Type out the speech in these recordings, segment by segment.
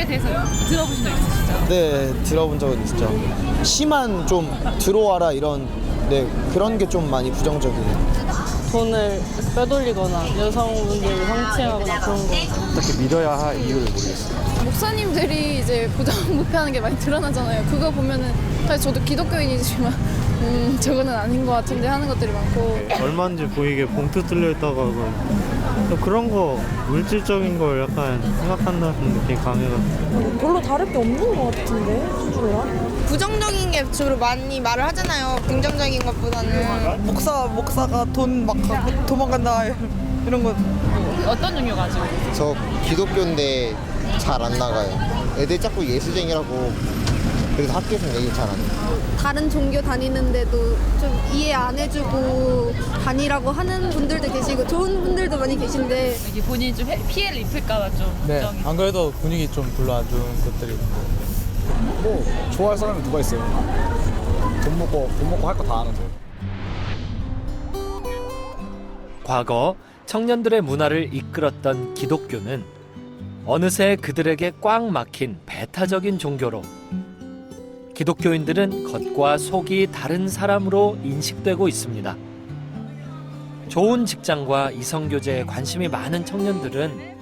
종교에 대해서 들어보신 적 있으시죠? 네, 들어본 적은 있죠. 시만 좀 들어와라 이런 그런 게 좀 많이 부정적이에요. 돈을 빼돌리거나 여성분들을 성추행하거나 그런 거. 어떻게 믿어야 할 이유를 모르겠어요. 목사님들이 이제 부정부패하는 게 많이 드러나잖아요. 그거 보면은 사실 저도 기독교인이지만 저거는 아닌 것 같은데 하는 것들이 많고. 얼마인지 보이게 봉투 뚫려 있다고 하고 그런 거 물질적인 걸 약간 생각한다는 느낌이 강해가지고 별로 다를 게 없는 것 같은데 수주랑. 부정적인 게 주로 많이 말을 하잖아요. 긍정적인 것보다는 목사가 돈 막 도망간다 이런 거. 어떤 종교 가지고? 저 기독교인데 잘 안 나가요. 애들 자꾸 예수쟁이라고 그래서 학교에서 얘기 잘 안 해요. 다른 종교 다니는데도 좀 이해 안 해주고 다니라고 하는 분들도 계시고 좋은 분들도 많이 계신데 이게 본인이 좀 피해를 입힐까봐 좀 네, 걱정이. 안 그래도 분위기 좀 별로 안 좋은 것들이 있는데 뭐 좋아할 사람이 누가 있어요? 돈 먹고 할 거 다 하는데. 과거 청년들의 문화를 이끌었던 기독교는 어느새 그들에게 꽉 막힌 배타적인 종교로 기독교인들은 겉과 속이 다른 사람으로 인식되고 있습니다. 좋은 직장과 이성교제에 관심이 많은 청년들은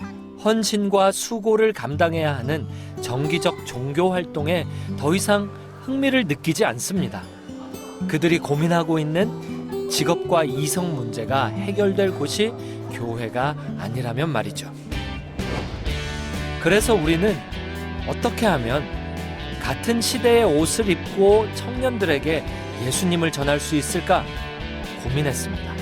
헌신과 수고를 감당해야 하는 정기적 종교 활동에 더 이상 흥미를 느끼지 않습니다. 그들이 고민하고 있는 직업과 이성 문제가 해결될 곳이 교회가 아니라면 말이죠. 그래서 우리는 어떻게 하면 같은 시대의 옷을 입고 청년들에게 예수님을 전할 수 있을까 고민했습니다.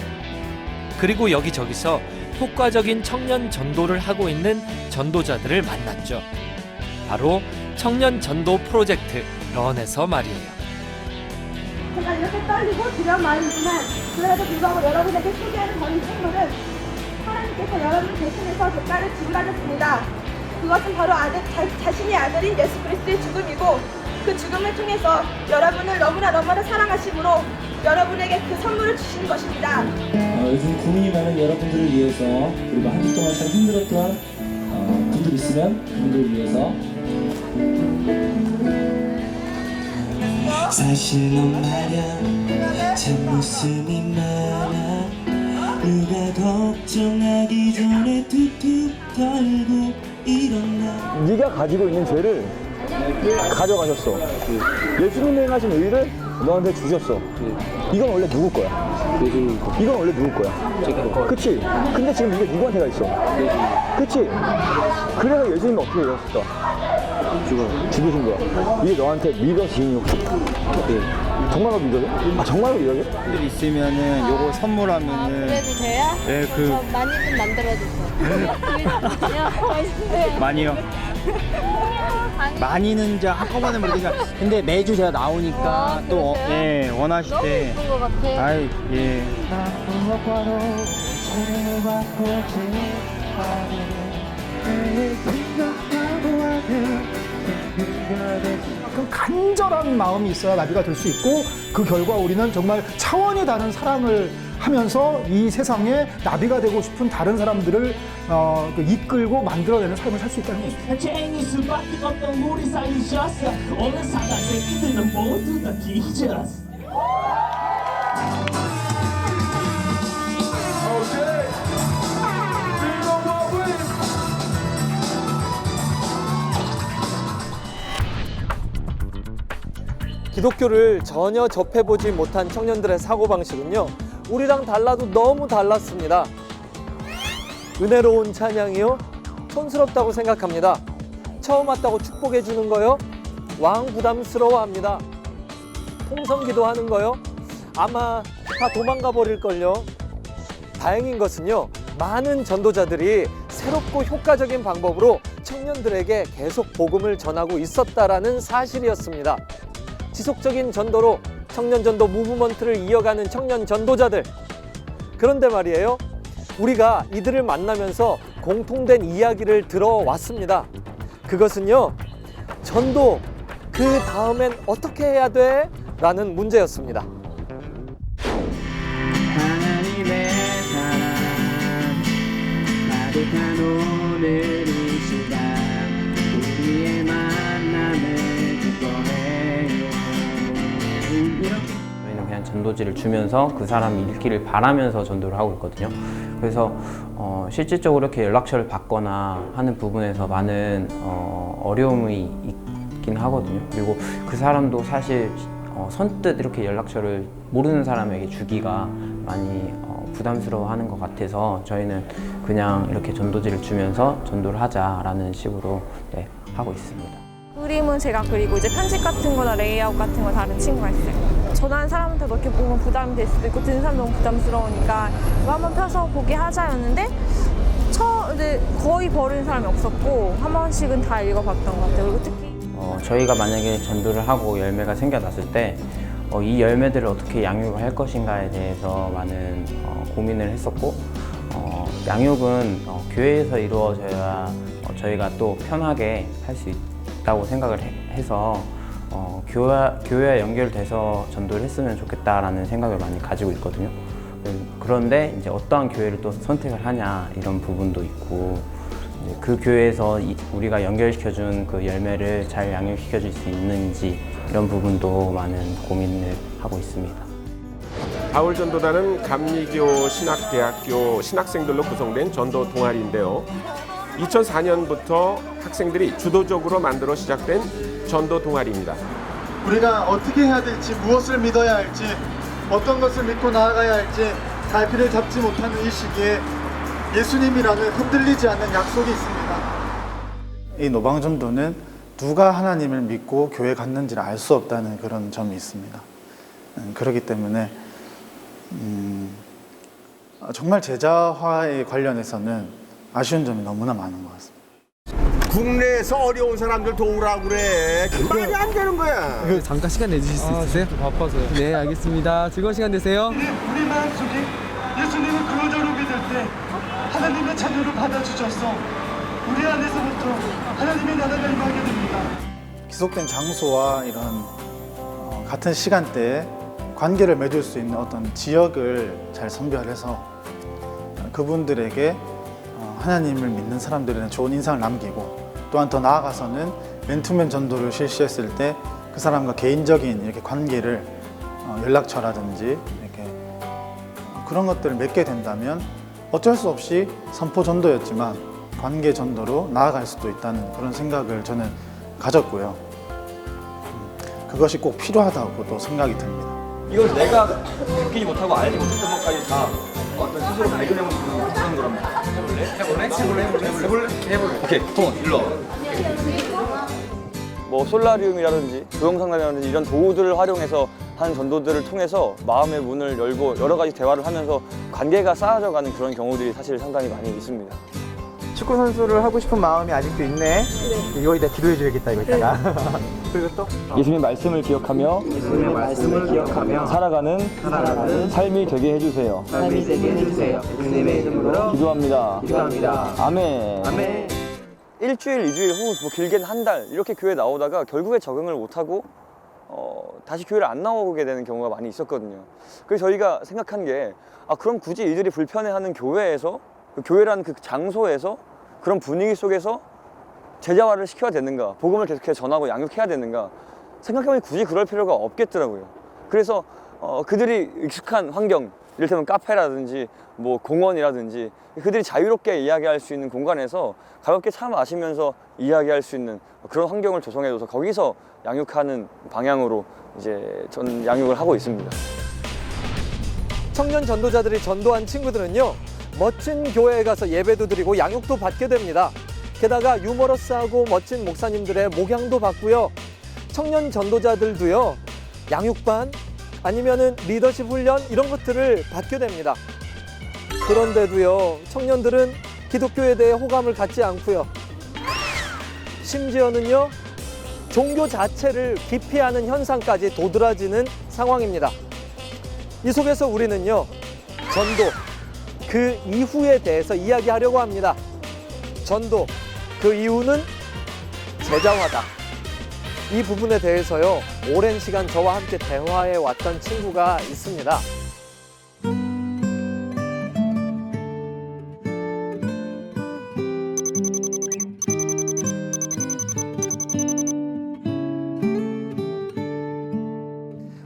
그리고 여기저기서 효과적인 청년 전도를 하고 있는 전도자들을 만났죠. 바로 청년 전도 프로젝트 런에서 말이에요. 제가 이렇게 떨리고 두려운 마음이지만 그래도 불구하고 여러분에게 소개하는 저희 선물은 하나님께서 여러분 대신해서 대가를 지불하셨습니다. 그것은 바로 자신의 아들인 예수 그리스도의 죽음이고 그 죽음을 통해서 여러분을 너무나 사랑하심으로 여러분에게 그 선물을 주신 것입니다. 요즘 고민이 많은 여러분들을 위해서 그리고 한 주 동안 참 힘들었던 분들 있으면 그분들을 위해서 사실 넌 말야 참 웃음이 많아 누가 걱정하기 전에 툭툭 털고 일어나. 네가 가지고 있는 죄를 가져가셨어. 예수님이 행하신 의를 너한테 주셨어. 이건 원래 누구 거야? 이건 원래 누구 거야? 그치? 근데 지금 이게 누구한테 가 있어? 그치? 그래서 예수님이 어떻게 이러셨어? 죽으신 거야. 이게 너한테 믿어지는 혹시? 정말로 믿어져? 아 정말로 믿어져? 분들 있으면은 요거 선물하면은 그래도 돼요? 네, 저 많이 좀 만들어주세요. 많이요. 많이는 이제 한꺼번에 모르겠지만 근데 매주 제가 나오니까 또 원하실 너무 때 예쁜 것 같아. 아이 예. 그 간절한 마음이 있어야 나비가 될 수 있고 그 결과 우리는 정말 차원이 다른 사랑을 하면서 이 세상에 나비가 되고 싶은 다른 사람들을 이끌고 만들어내는 삶을 살 수 있다는 거죠. 쟁이 수밖에 없던 우리 살리셨어 오늘 사가 새끼들은 모두 다 뒤졌어. 기독교를 전혀 접해보지 못한 청년들의 사고방식은요, 우리랑 달라도 너무 달랐습니다. 은혜로운 찬양이요? 촌스럽다고 생각합니다. 처음 왔다고 축복해 주는 거요? 왕 부담스러워합니다. 통성기도 하는 거요? 아마 다 도망가 버릴걸요. 다행인 것은요, 많은 전도자들이 새롭고 효과적인 방법으로 청년들에게 계속 복음을 전하고 있었다라는 사실이었습니다. 지속적인 전도로 청년 전도 무브먼트를 이어가는 청년 전도자들. 그런데 말이에요, 우리가 이들을 만나면서 공통된 이야기를 들어왔습니다. 그것은요, 전도 그 다음엔 어떻게 해야 돼? 라는 문제였습니다. 하나님의 사랑 가득한 오늘 이 시간 우리의 일단 전도지를 주면서 그 사람이 읽기를 바라면서 전도를 하고 있거든요. 그래서 실질적으로 이렇게 연락처를 받거나 하는 부분에서 많은 어려움이 있긴 하거든요. 그리고 그 사람도 사실 선뜻 이렇게 연락처를 모르는 사람에게 주기가 많이 부담스러워하는 것 같아서 저희는 그냥 이렇게 전도지를 주면서 전도를 하자라는 식으로 하고 있습니다. 그림은 제가 그리고 이제 편집 같은 거나 레이아웃 같은 거 다른 친구가 있어요. 전화하는 사람한테도 이렇게 보면 부담이 될 수도 있고 듣는 사람 너무 부담스러우니까 이거 한번 펴서 보게 하자였는데 근데 거의 버리는 사람이 없었고 한 번씩은 다 읽어봤던 것 같아요. 그리고 특히 저희가 만약에 전도를 하고 열매가 생겨났을 때 이 열매들을 어떻게 양육을 할 것인가에 대해서 많은 고민을 했었고 양육은 교회에서 이루어져야 저희가 또 편하게 할 수 있다고 생각을 해서 교회와 연결돼서 전도를 했으면 좋겠다라는 생각을 많이 가지고 있거든요. 그런데 이제 어떠한 교회를 또 선택을 하냐 이런 부분도 있고 그 교회에서 우리가 연결시켜준 그 열매를 잘 양육시켜줄 수 있는지 이런 부분도 많은 고민을 하고 있습니다. 바울전도단은 감리교 신학대학교 신학생들로 구성된 전도 동아리인데요. 2004년부터 학생들이 주도적으로 만들어 시작된 전도 동아리입니다. 우리가 어떻게 해야 될지, 무엇을 믿어야 할지, 어떤 것을 믿고 나아가야 할지 갈피를 잡지 못하는 이 시기에 예수님이라는 흔들리지 않는 약속이 있습니다. 이 노방전도는 누가 하나님을 믿고 교회 갔는지를 알 수 없다는 그런 점이 있습니다. 그렇기 때문에 정말 제자화에 관련해서는 아쉬운 점이 너무나 많은 것 같습니다. 국내에서 어려운 사람들 도우라고 그래. 말이 안 되는 거야. 잠깐 시간 내주실 수 있으세요? 바빠서요. 네, 알겠습니다. 즐거운 시간 되세요. 우리 마음속에 예수님을 그거저로 믿을 때 하나님의 자녀를 받아주셔서 우리 안에서부터 하나님의 나라가 임하게 됩니다. 기속된 장소와 이런 같은 시간대에 관계를 맺을 수 있는 어떤 지역을 잘 선별해서 그분들에게 하나님을 믿는 사람들에는 좋은 인상을 남기고 또한 더 나아가서는 맨투맨 전도를 실시했을 때 그 사람과 개인적인 이렇게 관계를 연락처라든지 이렇게 그런 것들을 맺게 된다면 어쩔 수 없이 선포 전도였지만 관계 전도로 나아갈 수도 있다는 그런 생각을 저는 가졌고요. 그것이 꼭 필요하다고도 생각이 듭니다. 이건 내가 느끼지 못하고 알지 못했던 것까지 다 어떤 스스로 발견해본 그런 거랍니다. 해볼래? 오케이, 통 일로 와. 뭐 솔라리움이라든지 조형상담이라든지 이런 도구들을 활용해서 한 전도들을 통해서 마음의 문을 열고 여러 가지 대화를 하면서 관계가 쌓아져가는 그런 경우들이 사실 상당히 많이 있습니다. 축구 선수를 하고 싶은 마음이 아직도 있네. 이거 이따 기도해줘야겠다 이거 이따가. 그리고 또 예수님의 말씀을 기억하며 살아가는 삶이 되게 해주세요. 예수님의 이름으로 기도합니다. 아멘. 일주일, 2주일 혹은 뭐 길게는 한 달 이렇게 교회 나오다가 결국에 적응을 못하고 다시 교회를 안 나오게 되는 경우가 많이 있었거든요. 그래서 저희가 생각한 게 그럼 굳이 이들이 불편해하는 교회에서 그 교회라는 그 장소에서 그런 분위기 속에서 제자화를 시켜야 되는가, 복음을 계속해서 전하고 양육해야 되는가 생각해보니 굳이 그럴 필요가 없겠더라고요. 그래서 그들이 익숙한 환경, 이를테면 카페라든지 뭐 공원이라든지 그들이 자유롭게 이야기할 수 있는 공간에서 가볍게 차 마시면서 이야기할 수 있는 그런 환경을 조성해줘서 거기서 양육하는 방향으로 이제 전 양육을 하고 있습니다. 청년 전도자들이 전도한 친구들은요, 멋진 교회에 가서 예배도 드리고 양육도 받게 됩니다. 게다가 유머러스하고 멋진 목사님들의 목양도 받고요. 청년 전도자들도요, 양육반 아니면은 리더십 훈련 이런 것들을 받게 됩니다. 그런데도요, 청년들은 기독교에 대해 호감을 갖지 않고요. 심지어는요, 종교 자체를 기피하는 현상까지 도드라지는 상황입니다. 이 속에서 우리는요, 전도, 그 이후에 대해서 이야기하려고 합니다. 전도, 그 이유는 제자화다. 이 부분에 대해서요, 오랜 시간 저와 함께 대화해 왔던 친구가 있습니다.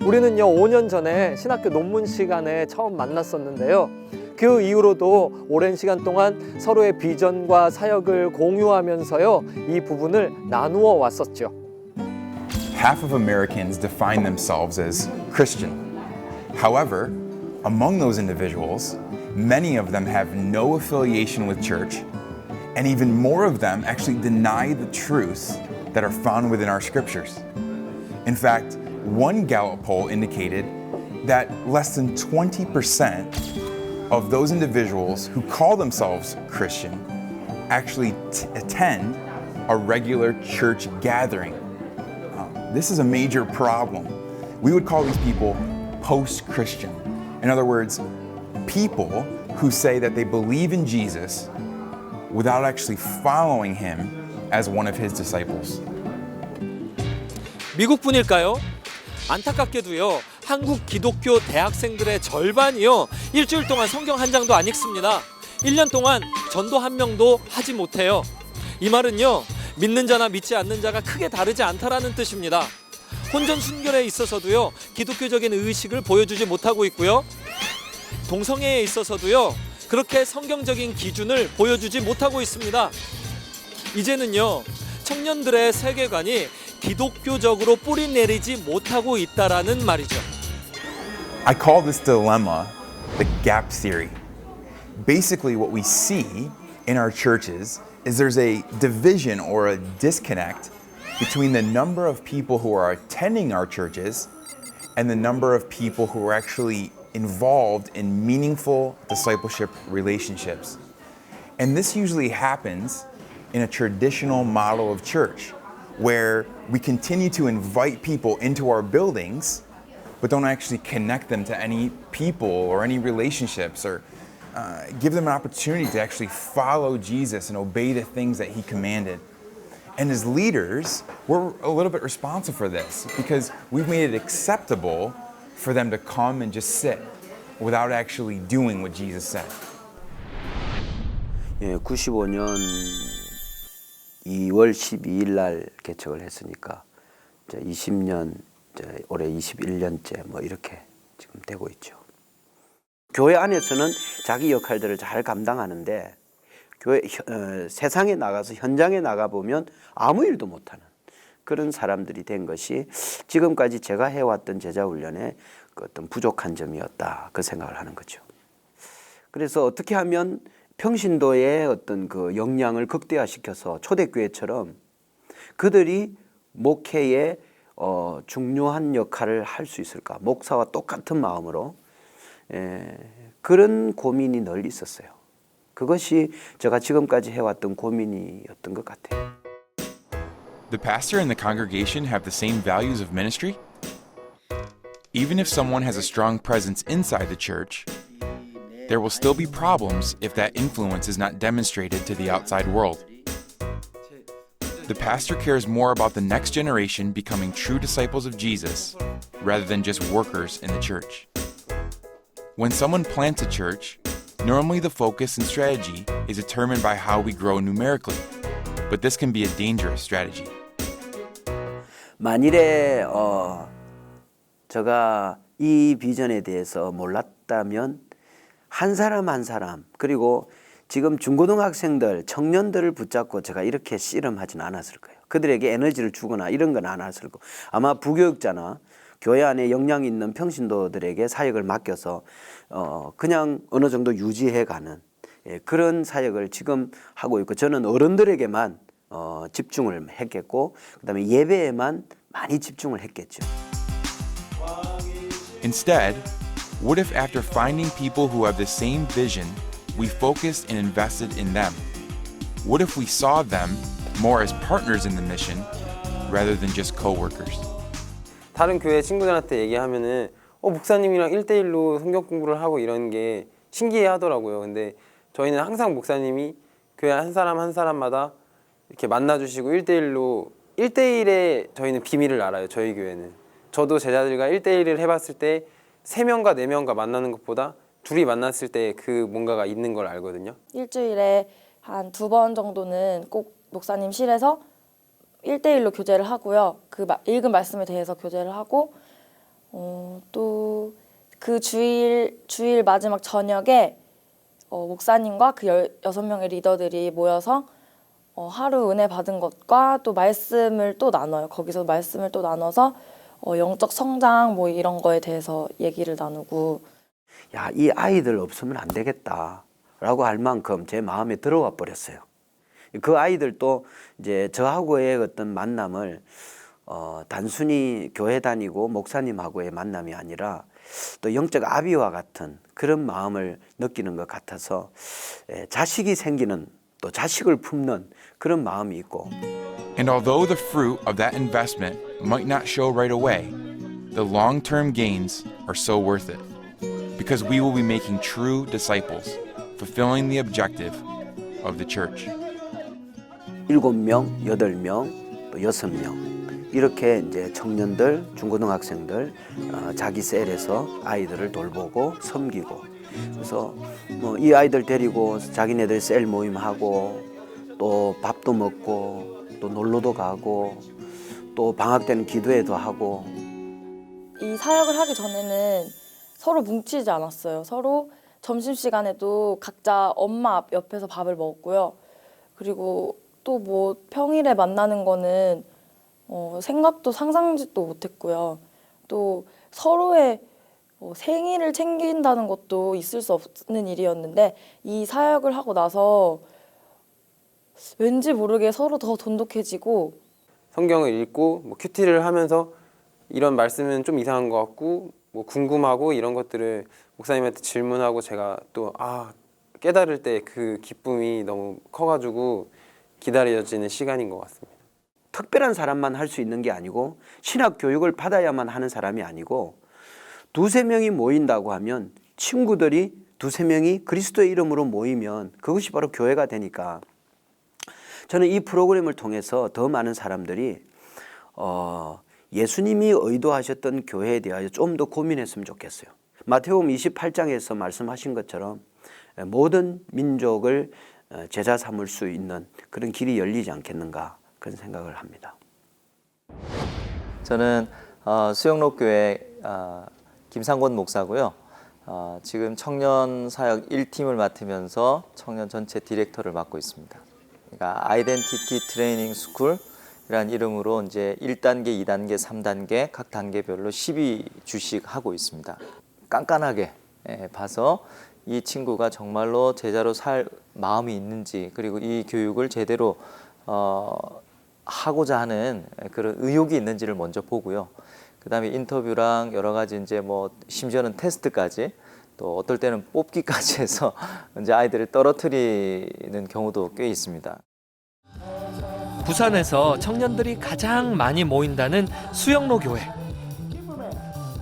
우리 우리는요 5년 전에 신학교 논문 시간에 처음 만났었는데요. 그 이후로도 오랜 시간 동안 서로의 비전과 사역을 공유하면서요 이 부분을 나누어 왔었죠. Half of Americans define themselves as Christian. However, among those individuals, many of them have no affiliation with church, and even more of them actually deny the truths that are found within our scriptures. In fact, one Gallup poll indicated that less than 20% of those individuals who call themselves Christian actually attend a regular church gathering. This is a major problem. We would call these people post-Christian. In other words, people who say that they believe in Jesus without actually following him as one of his disciples. 미국뿐일까요? 안타깝게도요 한국 기독교 대학생들의 절반이요 일주일 동안 성경 한 장도 안 읽습니다. 1년 동안 전도 한 명도 하지 못해요. 이 말은요 믿는 자나 믿지 않는 자가 크게 다르지 않다라는 뜻입니다. 혼전 순결에 있어서도요 기독교적인 의식을 보여주지 못하고 있고요. 동성애에 있어서도요 그렇게 성경적인 기준을 보여주지 못하고 있습니다. 이제는요 청년들의 세계관이 기독교적으로 뿌리 내리지 못하고 있다라는 말이죠. I call this dilemma the gap theory. Basically what we see in our churches is there's a division or a disconnect between the number of people who are attending our churches and the number of people who are actually involved in meaningful discipleship relationships. And this usually happens in a traditional model of church where we continue to invite people into our buildings but don't actually connect them to any people or any relationships or give them an opportunity to actually follow Jesus and obey the things that he commanded. And as leaders, we're a little bit responsible for this because we've made it acceptable for them to come and just sit without actually doing what Jesus said. 예, 95년 2월 12일 날 개척을 했으니까 이제 20년, 이제 올해 21년째 뭐 이렇게 지금 되고 있죠. 교회 안에서는 자기 역할들을 잘 감당하는데 교회 세상에 나가서 현장에 나가 보면 아무 일도 못하는 그런 사람들이 된 것이 지금까지 제가 해왔던 제자 훈련의 그 어떤 부족한 점이었다 그 생각을 하는 거죠. 그래서 어떻게 하면 평신도의 어떤 그 역량을 극대화시켜서 초대교회처럼 그들이 목회에 중요한 역할을 할 수 있을까? 목사와 똑같은 마음으로 그런 고민이 늘 있었어요. 그것이 제가 지금까지 해왔던 고민이었던 것 같아요. The pastor and the congregation have the same values of ministry? Even if someone has a strong presence inside the church, there will still be problems if that influence is not demonstrated to the outside world. The pastor cares more about the next generation becoming true disciples of Jesus rather than just workers in the church. When someone plants a church, normally the focus and strategy is determined by how we grow numerically, but this can be a dangerous strategy. 만일에 제가 이 비전에 대해서 몰랐다면 한 사람 한 사람 그리고 지금 중고등학생들, 청년들을 붙잡고 제가 이렇게 씨름하지는 않았을 거예요. 그들에게 에너지를 주거나 이런 건 안 했을 거고 아마 부교육자나 교회 안에 역량 있는 평신도들에게 사역을 맡겨서 그냥 어느 정도 유지해가는 그런 사역을 지금 하고 있고 저는 어른들에게만 집중을 했겠고 그다음에 예배에만 많이 집중을 했겠죠. Instead, what if after finding people who have the same vision, we focused and invested in them? What if we saw them more as partners in the mission rather than just co-workers? 다른 교회 친구들한테 얘기하면은 목사님이랑 1대1로 성경 공부를 하고 이런 게 신기해 하더라고요. 근데 저희는 항상 목사님이 교회 한 사람 한 사람마다 이렇게 만나주시고 1대1의 저희는 비밀을 알아요. 저희 교회는. 저도 제자들과 1대1을 해봤을 때 3명과 4명과 만나는 것보다 둘이 만났을 때 그 뭔가가 있는 걸 알거든요. 일주일에 한 2번 정도는 꼭 목사님실에서 1대1로 교제를 하고요. 그 읽은 말씀에 대해서 교제를 하고 또 그 주일 마지막 저녁에 목사님과 그 16명의 리더들이 모여서 하루 은혜 받은 것과 또 말씀을 또 나눠요. 거기서 말씀을 또 나눠서 영적 성장 뭐 이런 거에 대해서 얘기를 나누고, 야, 이 아이들 없으면 안 되겠다라고 할 만큼 제 마음에 들어와 버렸어요. 그 아이들도 이제 저하고의 어떤 만남을 단순히 교회 다니고 목사님하고의 만남이 아니라 또 영적 아비와 같은 그런 마음을 느끼는 것 같아서 자식이 생기는, 또 자식을 품는 그런 마음이 있고. And although the fruit of that investment might not show right away, the long-term gains are so worth it. Because we will be making true disciples, fulfilling the objective of the church. 7명, 8명, 또 6명. 이렇게 이제 청년들, 중고등학생들 자기 셀에서 아이들을 돌보고 섬기고, 그래서 뭐 이 아이들 데리고 자기네들 셀 모임하고, 또 밥도 먹고, 또 놀러도 가고, 또 방학 때는 기도회도 하고. 이 사역을 하기 전에는 서로 뭉치지 않았어요. 서로 점심시간에도 각자 엄마 옆에서 밥을 먹었고요. 그리고 또 뭐 평일에 만나는 거는 생각도 상상지도 못했고요. 또 서로의 생일을 챙긴다는 것도 있을 수 없는 일이었는데, 이 사역을 하고 나서 왠지 모르게 서로 더 돈독해지고, 성경을 읽고 뭐 큐티를 하면서 이런 말씀은 좀 이상한 것 같고 뭐 궁금하고 이런 것들을 목사님한테 질문하고 제가 또 깨달을 때 그 기쁨이 너무 커가지고 기다려지는 시간인 것 같습니다. 특별한 사람만 할 수 있는 게 아니고, 신학 교육을 받아야만 하는 사람이 아니고, 2-3명이 모인다고 하면, 친구들이 2-3명이 그리스도의 이름으로 모이면 그것이 바로 교회가 되니까, 저는 이 프로그램을 통해서 더 많은 사람들이 예수님이 의도하셨던 교회에 대하여 좀 더 고민했으면 좋겠어요. 마태복음 28장에서 말씀하신 것처럼 모든 민족을 제자 삼을 수 있는 그런 길이 열리지 않겠는가, 그런 생각을 합니다. 저는 수영로교회 김상권 목사고요. 지금 청년 사역 1팀을 맡으면서 청년 전체 디렉터를 맡고 있습니다. 그러니까 아이덴티티 트레이닝 스쿨이라는 이름으로 이제 1단계, 2단계, 3단계 각 단계별로 12주씩 하고 있습니다. 깐깐하게 봐서 이 친구가 정말로 제자로 살 마음이 있는지, 그리고 이 교육을 제대로 하고자 하는 그런 의욕이 있는지를 먼저 보고요. 그 다음에 인터뷰랑 여러 가지 이제 뭐 심지어는 테스트까지, 또 어떨 때는 뽑기까지 해서 이제 아이들을 떨어뜨리는 경우도 꽤 있습니다. 부산에서 청년들이 가장 많이 모인다는 수영로 교회.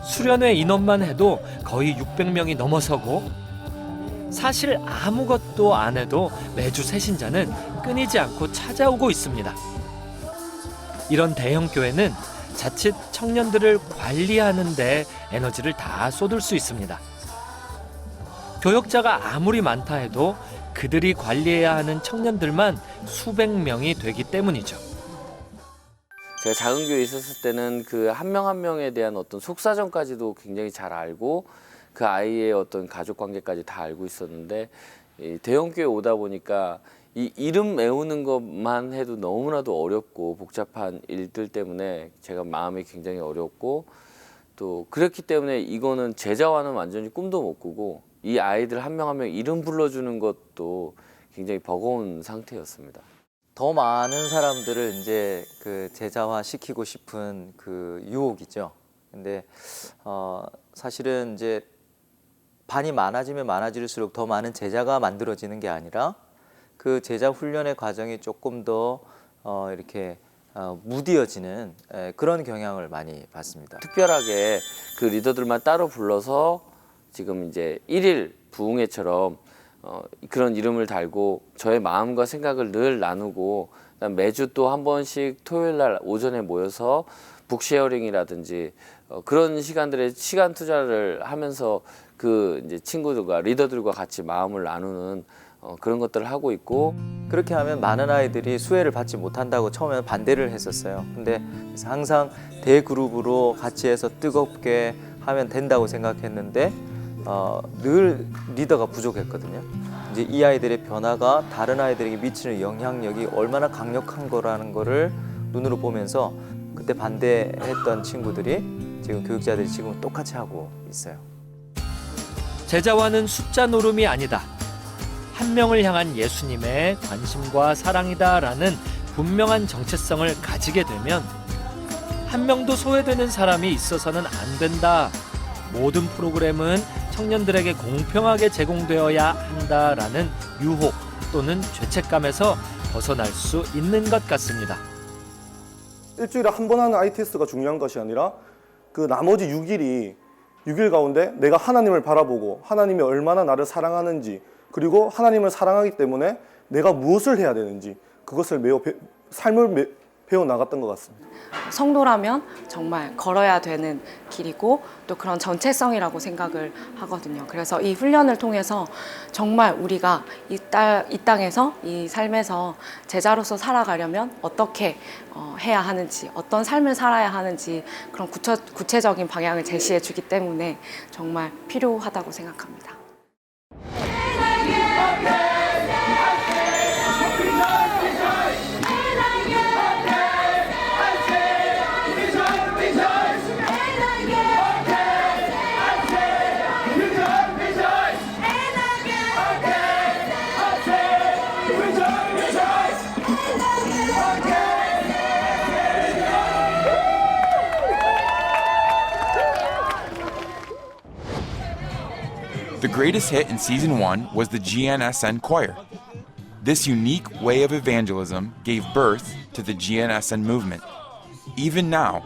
수련회 인원만 해도 거의 600명이 넘어서고, 사실 아무것도 안 해도 매주 새신자는 끊이지 않고 찾아오고 있습니다. 이런 대형 교회는 자칫 청년들을 관리하는 데 에너지를 다 쏟을 수 있습니다. 교역자가 아무리 많다 해도 그들이 관리해야 하는 청년들만 수백 명이 되기 때문이죠. 제가 작은 교회에 있었을 때는 그 한 명 한 명에 대한 어떤 속사정까지도 굉장히 잘 알고, 그 아이의 어떤 가족 관계까지 다 알고 있었는데, 이 대형 교회 오다 보니까 이 이름 외우는 것만 해도 너무나도 어렵고 복잡한 일들 때문에 제가 마음이 굉장히 어렵고, 또 그렇기 때문에 이거는 제자와는 완전히 꿈도 못 꾸고, 이 아이들 한 명 한 명 이름 불러주는 것도 굉장히 버거운 상태였습니다. 더 많은 사람들을 이제 그 제자화 시키고 싶은 그 유혹이죠. 근데 사실은 이제 반이 많아지면 많아질수록 더 많은 제자가 만들어지는 게 아니라, 그 제자 훈련의 과정이 조금 더 이렇게 무디어지는 그런 경향을 많이 받습니다. 특별하게 그 리더들만 따로 불러서 지금 이제 1일 부흥회처럼 그런 이름을 달고 저의 마음과 생각을 늘 나누고, 그다음 매주 또 한 번씩 토요일 날 오전에 모여서 북쉐어링이라든지 그런 시간들에 시간 투자를 하면서 그 이제 친구들과 리더들과 같이 마음을 나누는 그런 것들을 하고 있고 그렇게 하면 많은 아이들이 수혜를 받지 못한다고 처음에는 반대를 했었어요. 근데 그래서 항상 대그룹으로 같이 해서 뜨겁게 하면 된다고 생각했는데 늘 리더가 부족했거든요. 이제 이 아이들의 변화가 다른 아이들에게 미치는 영향력이 얼마나 강력한 거라는 거를 눈으로 보면서 그때 반대했던 친구들이 지금 교육자들이 지금 똑같이 하고 있어요. 제자와는 숫자 노름이 아니다. 한 명을 향한 예수님의 관심과 사랑이다라는 분명한 정체성을 가지게 되면 한 명도 소외되는 사람이 있어서는 안 된다. 모든 프로그램은 청년들에게 공평하게 제공되어야 한다라는 유혹 또는 죄책감에서 벗어날 수 있는 것 같습니다. 일주일에 한 번 하는 ITS가 중요한 것이 아니라 그 나머지 6일 가운데 내가 하나님을 바라보고 하나님이 얼마나 나를 사랑하는지 그리고 하나님을 사랑하기 때문에 내가 무엇을 해야 되는지 그것을 삶을 배워 나갔던 것 같습니다. 성도라면 정말 걸어야 되는 길이고 또 그런 정체성이라고 생각을 하거든요. 그래서 이 훈련을 통해서 정말 우리가 이 땅에서 이 삶에서 제자로서 살아가려면 어떻게 해야 하는지 어떤 삶을 살아야 하는지 그런 구체적인 방향을 제시해 주기 때문에 정말 필요하다고 생각합니다. The greatest hit in season 1 was the GNSN choir. This unique way of evangelism gave birth to the GNSN movement. Even now,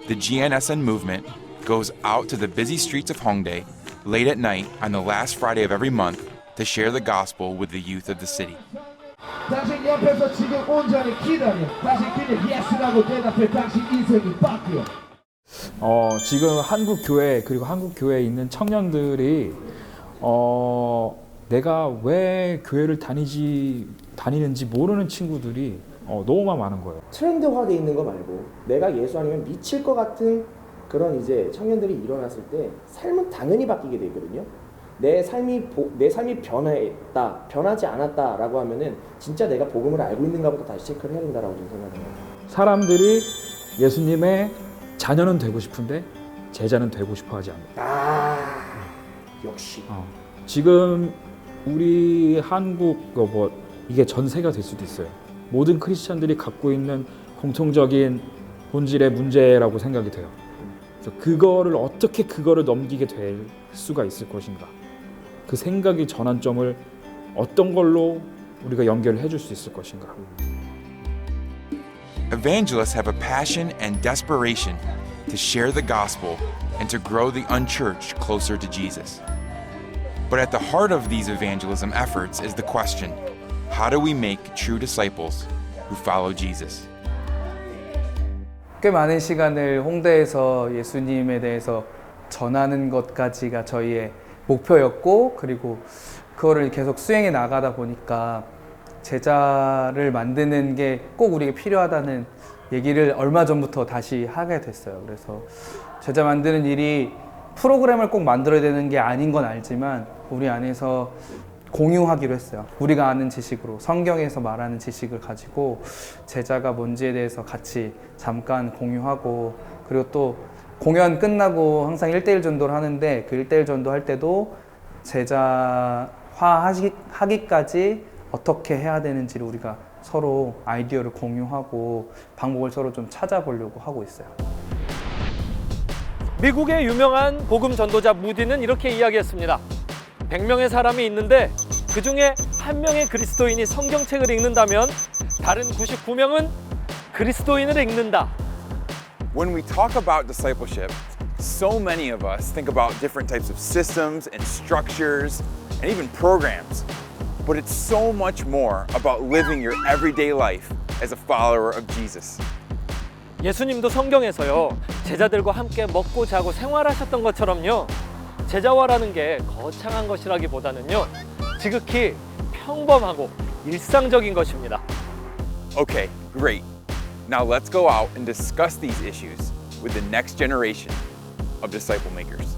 the GNSN movement goes out to the busy streets of Hongdae late at night on the last Friday of every month to share the gospel with the youth of the city. 당신 옆에서 지금 온전히 기다려. 당신 그냥 예스라고 대답해. 당신 인생이 바뀌어. 지금 한국 교회 그리고 한국 교회에 있는 청년들이 내가 왜 교회를 다니는지 모르는 친구들이 너무 많은 거예요. 트렌드화돼 있는 거 말고 내가 예수 아니면 미칠 것 같은 그런 이제 청년들이 일어났을 때 삶은 당연히 바뀌게 되거든요. 내 삶이 변했다, 변하지 않았다라고 하면은 진짜 내가 복음을 알고 있는가부터 다시 체크를 해야 된다라고 저는 생각합니다. 사람들이 예수님의 자녀는 되고 싶은데 제자는 되고 싶어하지 않는다. 역시. 지금 우리 한국 이게 전 세계가 될 수도 있어요. 모든 크리스찬들이 갖고 있는 공통적인 본질의 문제라고 생각이 돼요. 그래서 그거를 넘기게 될 수가 있을 것인가. 그 생각의 전환점을 어떤 걸로 우리가 연결을 해줄 수 있을 것인가. Evangelists have a passion and desperation to share the gospel and to grow the unchurched closer to Jesus. But at the heart of these evangelism efforts is the question, how do we make true disciples who follow Jesus? 꽤 많은 시간을 홍대에서 예수님에 대해서 전하는 것까지가 저희의 목표였고, 그리고 그거를 계속 수행해 나가다 보니까 제자를 만드는 게 꼭 우리에게 필요하다는 얘기를 얼마 전부터 다시 하게 됐어요. 그래서 제자 만드는 일이 프로그램을 꼭 만들어야 되는 게 아닌 건 알지만 우리 안에서 공유하기로 했어요. 우리가 아는 지식으로, 성경에서 말하는 지식을 가지고 제자가 뭔지에 대해서 같이 잠깐 공유하고, 그리고 또 공연 끝나고 항상 1:1 전도를 하는데 그 1:1 전도 할 때도 제자화 하기까지 어떻게 해야 되는지를 우리가 서로 아이디어를 공유하고 방법을 서로 좀 찾아보려고 하고 있어요. 미국의 유명한 복음 전도자 무디는 이렇게 이야기했습니다. 100명의 사람이 있는데 그중에 1명의 그리스도인이 성경책을 읽는다면 다른 99명은 그리스도인을 읽는다. When we talk about discipleship, so many of us think about different types of systems and structures and even programs. But it's so much more about living your everyday life as a follower of Jesus. 예수님도 성경에서요, 제자들과 함께 먹고 자고 생활하셨던 것처럼요, 제자화라는 게 거창한 것이라기보다는요, 지극히 평범하고 일상적인 것입니다. Okay, great. Now let's go out and discuss these issues with the next generation of disciple makers.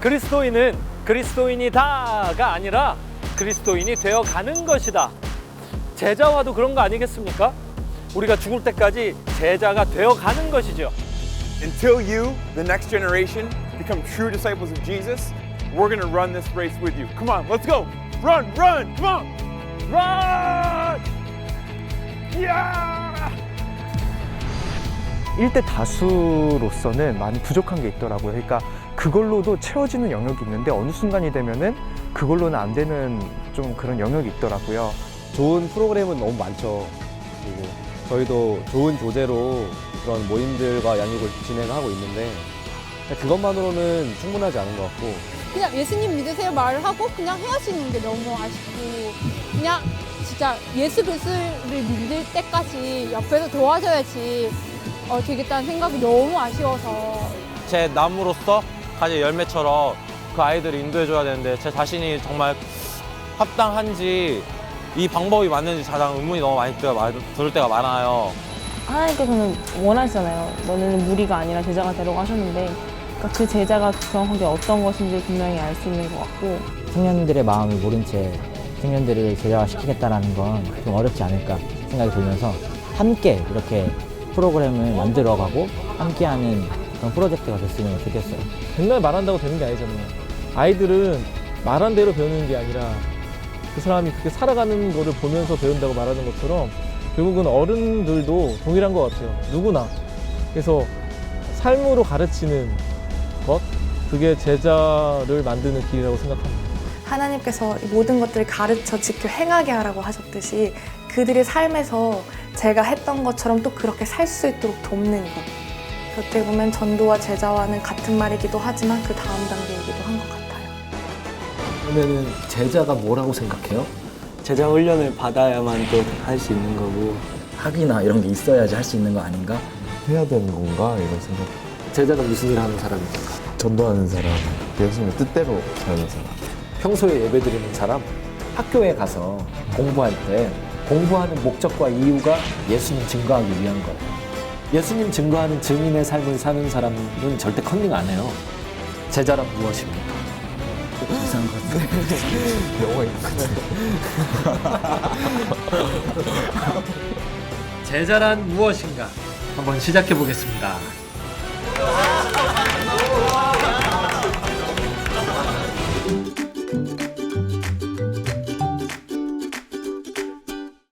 그리스도인은 그리스도인이다가 아니라 그리스도인이 되어가는 것이다. 제자와도 그런 거 아니겠습니까? 우리가 죽을 때까지 제자가 되어가는 것이죠. Until you, the next generation, become true disciples of Jesus, we're going to run this race with you. Come on, let's go. Run, run, come on. Run! Yeah! 일대 다수로서는 많이 부족한 게 있더라고요. 그러니까 그걸로도 채워지는 영역이 있는데 어느 순간이 되면은 그걸로는 안 되는 좀 그런 영역이 있더라고요. 좋은 프로그램은 너무 많죠. 그리고 저희도 좋은 조제로 그런 모임들과 양육을 진행하고 있는데 그것만으로는 충분하지 않은 것 같고 그냥 예수님 믿으세요 말을 하고 그냥 헤어지는 게 너무 아쉽고 그냥 진짜 예수 그리스도를 믿을 때까지 옆에서 도와줘야지 되겠다는 생각이 너무 아쉬워서 제 남으로서 가진 열매처럼 그 아이들을 인도해줘야 되는데 제 자신이 정말 합당한지 이 방법이 맞는지 가장 의문이 너무 많이 들을 때가 많아요. 하나님께서는 원하시잖아요. 너는 무리가 아니라 제자가 되라고 하셨는데 그러니까 그 제자가 정확하게 어떤 것인지 분명히 알 수 있는 것 같고 청년들의 마음을 모른 채 청년들을 제자화시키겠다는 건 좀 어렵지 않을까 생각이 들면서 함께 이렇게 프로그램을 만들어가고 함께하는 그런 프로젝트가 됐으면 좋겠어요. 맨날 말한다고 되는 게 아니잖아요. 아이들은 말한 대로 배우는 게 아니라 그 사람이 그렇게 살아가는 거를 보면서 배운다고 말하는 것처럼 결국은 어른들도 동일한 것 같아요. 누구나. 그래서 삶으로 가르치는 것, 그게 제자를 만드는 길이라고 생각합니다. 하나님께서 모든 것들을 가르쳐 지켜 행하게 하라고 하셨듯이 그들의 삶에서 제가 했던 것처럼 또 그렇게 살 수 있도록 돕는 것. 어떻게 보면 전도와 제자와는 같은 말이기도 하지만 그 다음 단계이기도 한 것 같아요. 그러면은 제자가 뭐라고 생각해요? 제자 훈련을 받아야만 또 할 수 있는 거고 학위나 이런 게 있어야지 할 수 있는 거 아닌가? 해야 되는 건가 이런 생각. 제자가 무슨 일 하는 사람인가? 전도하는 사람, 예수님의 뜻대로 사는 사람. 평소에 예배드리는 사람, 학교에 가서 공부할 때 공부하는 목적과 이유가 예수님 증거하기 위한 거예요. 예수님 증거하는 증인의 삶을 사는 사람은 절대 컨닝 안 해요. 제자란 무엇입니까? 이상한 것 같아. 영어인 것 같아. 제자란 무엇인가? 한번 시작해 보겠습니다.